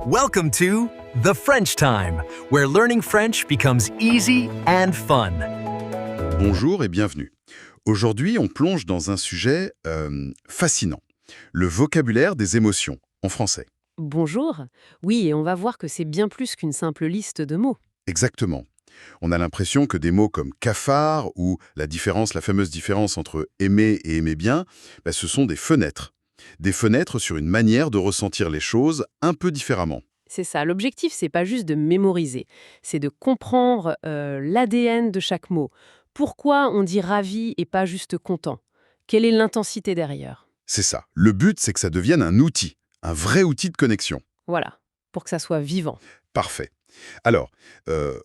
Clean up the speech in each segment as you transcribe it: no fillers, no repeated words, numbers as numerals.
Welcome to The French Time, where learning French becomes easy and fun. Bonjour et bienvenue. Aujourd'hui, on plonge dans un sujet fascinant, le vocabulaire des émotions, en français. Bonjour. Oui, et on va voir que c'est bien plus qu'une simple liste de mots. Exactement. On a l'impression que des mots comme cafard ou la fameuse différence entre aimer et aimer bien, ce sont des fenêtres. Des fenêtres sur une manière de ressentir les choses un peu différemment. C'est ça, l'objectif, c'est pas juste de mémoriser, c'est de comprendre l'ADN de chaque mot. Pourquoi on dit ravi et pas juste content? Quelle est l'intensité derrière? C'est ça. Le but, c'est que ça devienne un outil, un vrai outil de connexion. Voilà, pour que ça soit vivant. Parfait. Alors,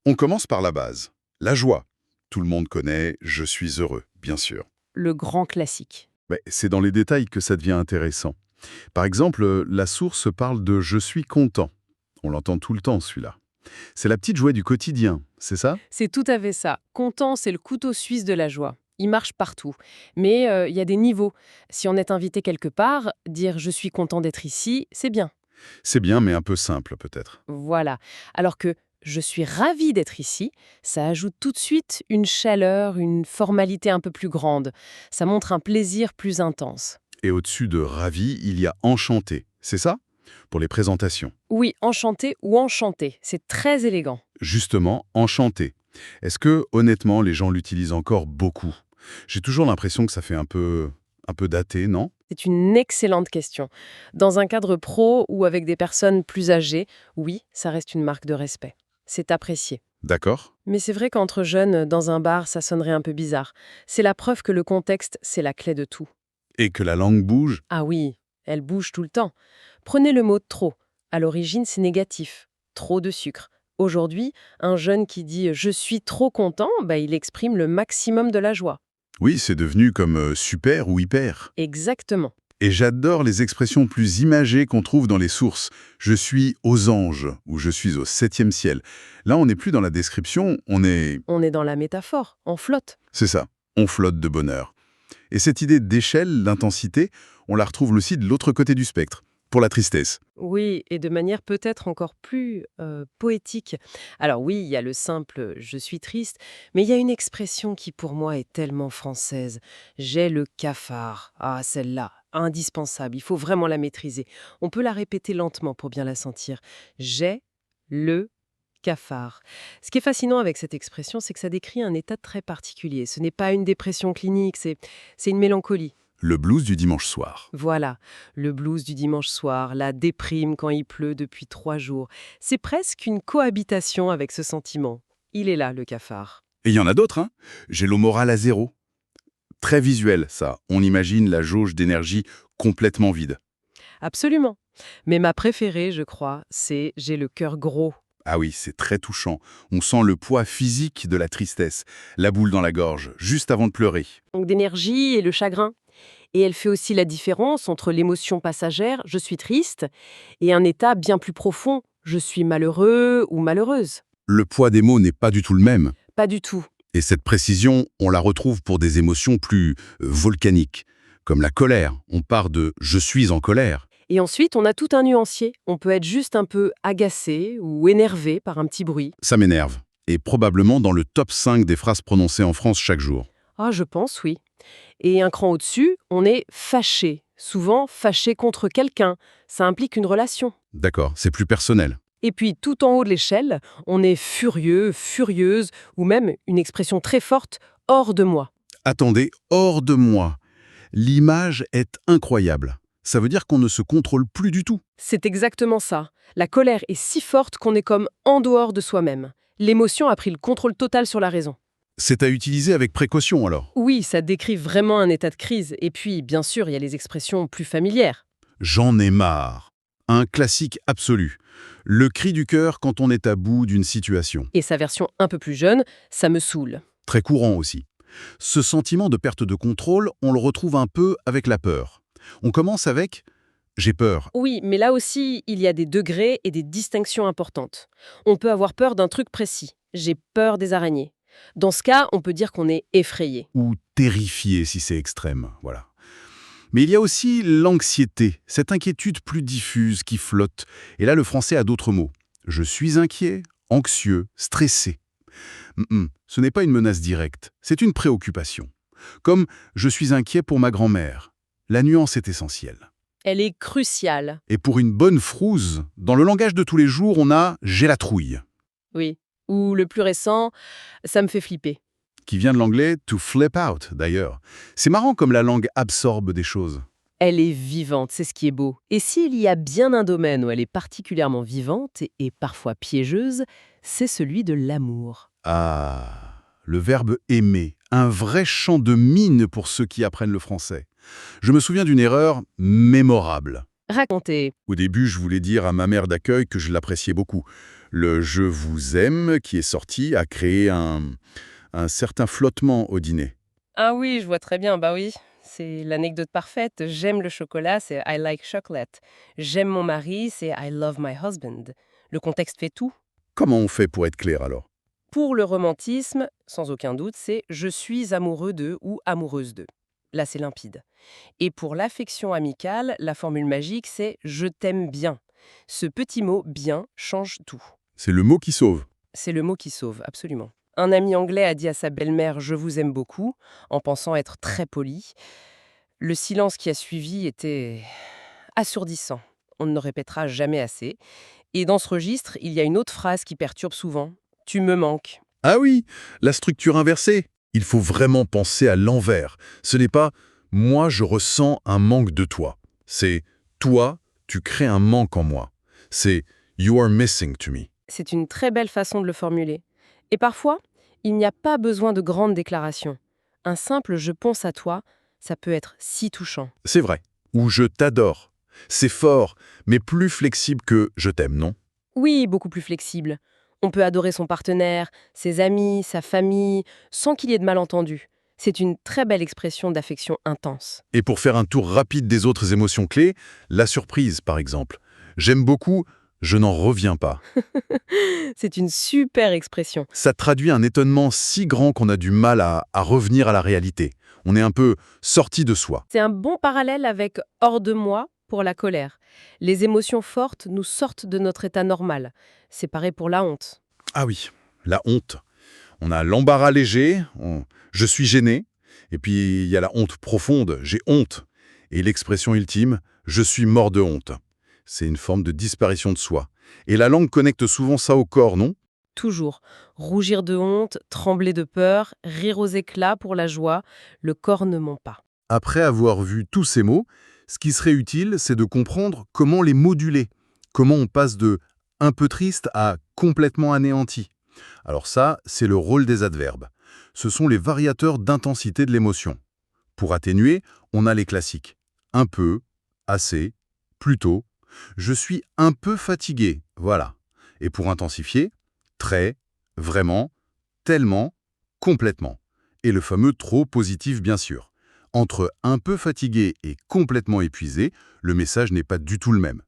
on commence par la base. La joie. Tout le monde connaît « je suis heureux », bien sûr. Le grand classique. C'est dans les détails que ça devient intéressant. Par exemple, la source parle de « je suis content ». On l'entend tout le temps, celui-là. C'est la petite joie du quotidien, c'est ça? C'est tout à fait ça. Content, c'est le couteau suisse de la joie. Il marche partout. Mais il y a des niveaux. Si on est invité quelque part, dire « je suis content d'être ici », c'est bien. C'est bien, mais un peu simple, peut-être. Voilà. Alors que je suis ravie d'être ici, ça ajoute tout de suite une chaleur, une formalité un peu plus grande. Ça montre un plaisir plus intense. Et au-dessus de ravi, il y a enchanté, c'est ça? Pour les présentations. Oui, enchanté ou enchanté, c'est très élégant. Justement, enchanté. Est-ce que, honnêtement, les gens l'utilisent encore beaucoup? J'ai toujours l'impression que ça fait un peu daté, non? C'est une excellente question. Dans un cadre pro ou avec des personnes plus âgées, oui, ça reste une marque de respect. C'est apprécié. D'accord. Mais c'est vrai qu'entre jeunes, dans un bar, ça sonnerait un peu bizarre. C'est la preuve que le contexte, c'est la clé de tout. Et que la langue bouge? Ah oui, elle bouge tout le temps. Prenez le mot trop. À l'origine, c'est négatif. Trop de sucre. Aujourd'hui, un jeune qui dit « je suis trop content », il exprime le maximum de la joie. Oui, c'est devenu comme super ou hyper. Exactement. Et j'adore les expressions plus imagées qu'on trouve dans les sources. Je suis aux anges ou je suis au 7e ciel. Là, on n'est plus dans la description, on est... On est dans la métaphore, on flotte. C'est ça, on flotte de bonheur. Et cette idée d'échelle, d'intensité, on la retrouve aussi de l'autre côté du spectre, pour la tristesse. Oui, et de manière peut-être encore plus poétique. Alors oui, il y a le simple « je suis triste », mais il y a une expression qui pour moi est tellement française. J'ai le cafard. Ah, celle-là, indispensable, il faut vraiment la maîtriser. On peut la répéter lentement pour bien la sentir. J'ai le cafard. Ce qui est fascinant avec cette expression, c'est que ça décrit un état très particulier. Ce n'est pas une dépression clinique, c'est une mélancolie. Le blues du dimanche soir. Voilà, le blues du dimanche soir, la déprime quand il pleut depuis 3 jours. C'est presque une cohabitation avec ce sentiment. Il est là, le cafard. Et il y en a d'autres, hein. J'ai le moral à zéro. Très visuel, ça. On imagine la jauge d'énergie complètement vide. Absolument. Mais ma préférée, je crois, c'est « j'ai le cœur gros ». Ah oui, c'est très touchant. On sent le poids physique de la tristesse, la boule dans la gorge, juste avant de pleurer. Donc d'énergie et le chagrin. Et elle fait aussi la différence entre l'émotion passagère « je suis triste » et un état bien plus profond « je suis malheureux » ou « malheureuse ». Le poids des mots n'est pas du tout le même. Pas du tout. Et cette précision, on la retrouve pour des émotions plus volcaniques, comme la colère. On part de « je suis en colère ». Et ensuite, on a tout un nuancier. On peut être juste un peu agacé ou énervé par un petit bruit. Ça m'énerve. Et probablement dans le top 5 des phrases prononcées en France chaque jour. Ah, je pense, oui. Et un cran au-dessus, on est fâché. Souvent fâché contre quelqu'un. Ça implique une relation. D'accord, c'est plus personnel. Et puis, tout en haut de l'échelle, on est furieux, furieuse, ou même une expression très forte, hors de moi. Attendez, hors de moi. L'image est incroyable. Ça veut dire qu'on ne se contrôle plus du tout. C'est exactement ça. La colère est si forte qu'on est comme en dehors de soi-même. L'émotion a pris le contrôle total sur la raison. C'est à utiliser avec précaution alors. Oui, ça décrit vraiment un état de crise. Et puis, bien sûr, il y a les expressions plus familières. J'en ai marre. Un classique absolu. Le cri du cœur quand on est à bout d'une situation. Et sa version un peu plus jeune, ça me saoule. Très courant aussi. Ce sentiment de perte de contrôle, on le retrouve un peu avec la peur. On commence avec « j'ai peur Oui, mais là aussi, il y a des degrés et des distinctions importantes. On peut avoir peur d'un truc précis. J'ai peur des araignées. Dans ce cas, on peut dire qu'on est effrayé. » ou « terrifié » si c'est extrême. Voilà. Mais il y a aussi l'anxiété, cette inquiétude plus diffuse qui flotte. Et là, le français a d'autres mots. Je suis inquiet, anxieux, stressé. Ce n'est pas une menace directe, c'est une préoccupation. Comme je suis inquiet pour ma grand-mère. La nuance est essentielle. Elle est cruciale. Et pour une bonne frousse, dans le langage de tous les jours, on a j'ai la trouille, Oui. Ou le plus récent, ça me fait flipper. qui vient de l'anglais to flip out d'ailleurs. C'est marrant comme la langue absorbe des choses. Elle est vivante, c'est ce qui est beau. Et s'il y a bien un domaine où elle est particulièrement vivante et parfois piégeuse, c'est celui de l'amour. Ah, le verbe aimer, un vrai champ de mine pour ceux qui apprennent le français. Je me souviens d'une erreur mémorable. Racontez. Au début, je voulais dire à ma mère d'accueil que je l'appréciais beaucoup. Le « je vous aime » qui est sorti a créé un certain flottement au dîner. Ah oui, je vois très bien, bah oui. C'est l'anecdote parfaite. J'aime le chocolat, c'est I like chocolate. J'aime mon mari, c'est I love my husband. Le contexte fait tout. Comment on fait pour être clair alors? Pour le romantisme, sans aucun doute, c'est je suis amoureux d'eux ou amoureuse d'eux. Là, c'est limpide. Et pour l'affection amicale, la formule magique, c'est je t'aime bien. Ce petit mot bien change tout. C'est le mot qui sauve. C'est le mot qui sauve, absolument. Un ami anglais a dit à sa belle-mère « Je vous aime beaucoup », en pensant être très poli. Le silence qui a suivi était assourdissant. On ne le répétera jamais assez. Et dans ce registre, il y a une autre phrase qui perturbe souvent. « Tu me manques ». Ah oui, la structure inversée. Il faut vraiment penser à l'envers. Ce n'est pas « moi, je ressens un manque de toi ». C'est « toi, tu crées un manque en moi ». C'est « you are missing to me ». C'est une très belle façon de le formuler. Et parfois, il n'y a pas besoin de grandes déclarations. Un simple « je pense à toi », ça peut être si touchant. C'est vrai. Ou « je t'adore ». C'est fort, mais plus flexible que « je t'aime », non? Oui, beaucoup plus flexible. On peut adorer son partenaire, ses amis, sa famille, sans qu'il y ait de malentendus. C'est une très belle expression d'affection intense. Et pour faire un tour rapide des autres émotions clés, la surprise, par exemple. J'aime beaucoup, je n'en reviens pas. C'est une super expression. Ça traduit un étonnement si grand qu'on a du mal à revenir à la réalité. On est un peu sorti de soi. C'est un bon parallèle avec « hors de moi » pour la colère. Les émotions fortes nous sortent de notre état normal. C'est pareil pour la honte. Ah oui, la honte. On a l'embarras léger, je suis gêné, et puis il y a la honte profonde, j'ai honte. Et l'expression ultime, je suis mort de honte. C'est une forme de disparition de soi. Et la langue connecte souvent ça au corps, non? Toujours. Rougir de honte, trembler de peur, rire aux éclats pour la joie, le corps ne ment pas. Après avoir vu tous ces mots, ce qui serait utile, c'est de comprendre comment les moduler. Comment on passe de « un peu triste » à « complètement anéanti ». Alors ça, c'est le rôle des adverbes. Ce sont les variateurs d'intensité de l'émotion. Pour atténuer, on a les classiques. Un peu, assez, plutôt. Je suis un peu fatigué, voilà. Et pour intensifier, très, vraiment, tellement, complètement. Et le fameux trop positif, bien sûr. Entre un peu fatigué et complètement épuisé, le message n'est pas du tout le même.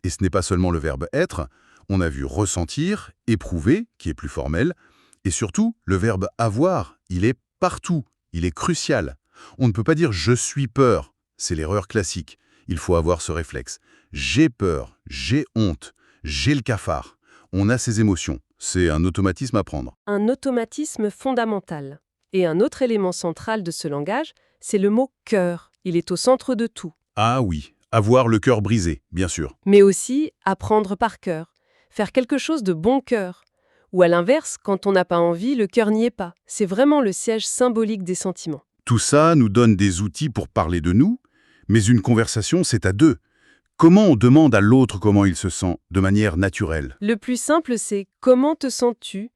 Et ce n'est pas seulement le verbe être, on a vu ressentir, éprouver, qui est plus formel, et surtout, le verbe avoir, il est partout, il est crucial. On ne peut pas dire « je suis peur », c'est l'erreur classique. Il faut avoir ce réflexe. J'ai peur, j'ai honte, j'ai le cafard. On a ces émotions, c'est un automatisme à prendre. Un automatisme fondamental. Et un autre élément central de ce langage, c'est le mot « cœur ». Il est au centre de tout. Ah oui, avoir le cœur brisé, bien sûr. Mais aussi apprendre par cœur. Faire quelque chose de bon cœur. Ou à l'inverse, quand on n'a pas envie, le cœur n'y est pas. C'est vraiment le siège symbolique des sentiments. Tout ça nous donne des outils pour parler de nous, mais une conversation, c'est à deux. Comment on demande à l'autre comment il se sent, de manière naturelle? Le plus simple, c'est « comment te sens-tu »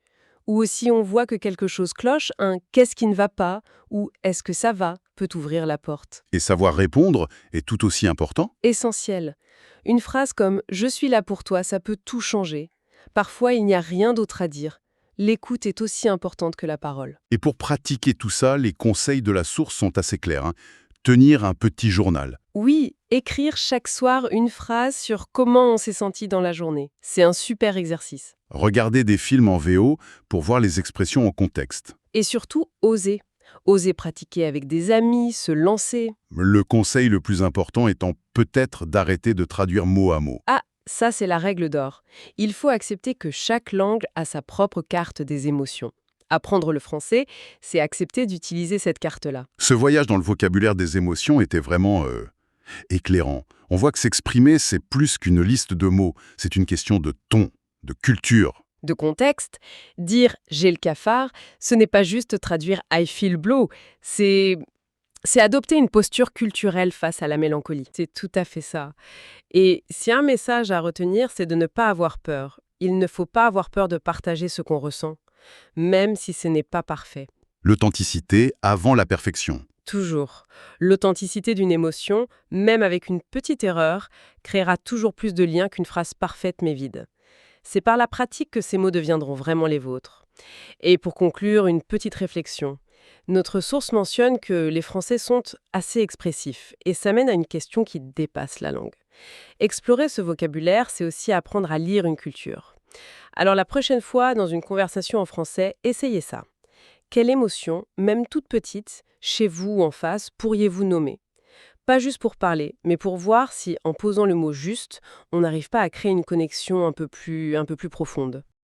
ou si on voit que quelque chose cloche, un « qu'est-ce qui ne va pas » ou « est-ce que ça va » peut ouvrir la porte. Et savoir répondre est tout aussi important. Essentiel. Une phrase comme « je suis là pour toi », ça peut tout changer. Parfois, il n'y a rien d'autre à dire. L'écoute est aussi importante que la parole. Et pour pratiquer tout ça, les conseils de la source sont assez clairs. Tenir un petit journal. Oui, écrire chaque soir une phrase sur comment on s'est senti dans la journée. C'est un super exercice. Regarder des films en VO pour voir les expressions en contexte. Et surtout, oser. Oser pratiquer avec des amis, se lancer. Le conseil le plus important étant peut-être d'arrêter de traduire mot à mot. Ah, ça c'est la règle d'or. Il faut accepter que chaque langue a sa propre carte des émotions. Apprendre le français, c'est accepter d'utiliser cette carte-là. Ce voyage dans le vocabulaire des émotions était vraiment éclairant. On voit que s'exprimer, c'est plus qu'une liste de mots, c'est une question de ton, de culture. De contexte, dire j'ai le cafard, ce n'est pas juste traduire I feel blue, c'est adopter une posture culturelle face à la mélancolie. C'est tout à fait ça. Et si un message à retenir, c'est de ne pas avoir peur. Il ne faut pas avoir peur de partager ce qu'on ressent, même si ce n'est pas parfait. L'authenticité avant la perfection. Toujours. L'authenticité d'une émotion, même avec une petite erreur, créera toujours plus de liens qu'une phrase parfaite mais vide. C'est par la pratique que ces mots deviendront vraiment les vôtres. Et pour conclure, une petite réflexion. Notre source mentionne que les Français sont assez expressifs, et ça mène à une question qui dépasse la langue. Explorer ce vocabulaire, c'est aussi apprendre à lire une culture. Alors la prochaine fois, dans une conversation en français, essayez ça. Quelle émotion, même toute petite, chez vous ou en face, pourriez-vous nommer ? Pas juste pour parler, mais pour voir si, en posant le mot juste, on n'arrive pas à créer une connexion un peu plus profonde.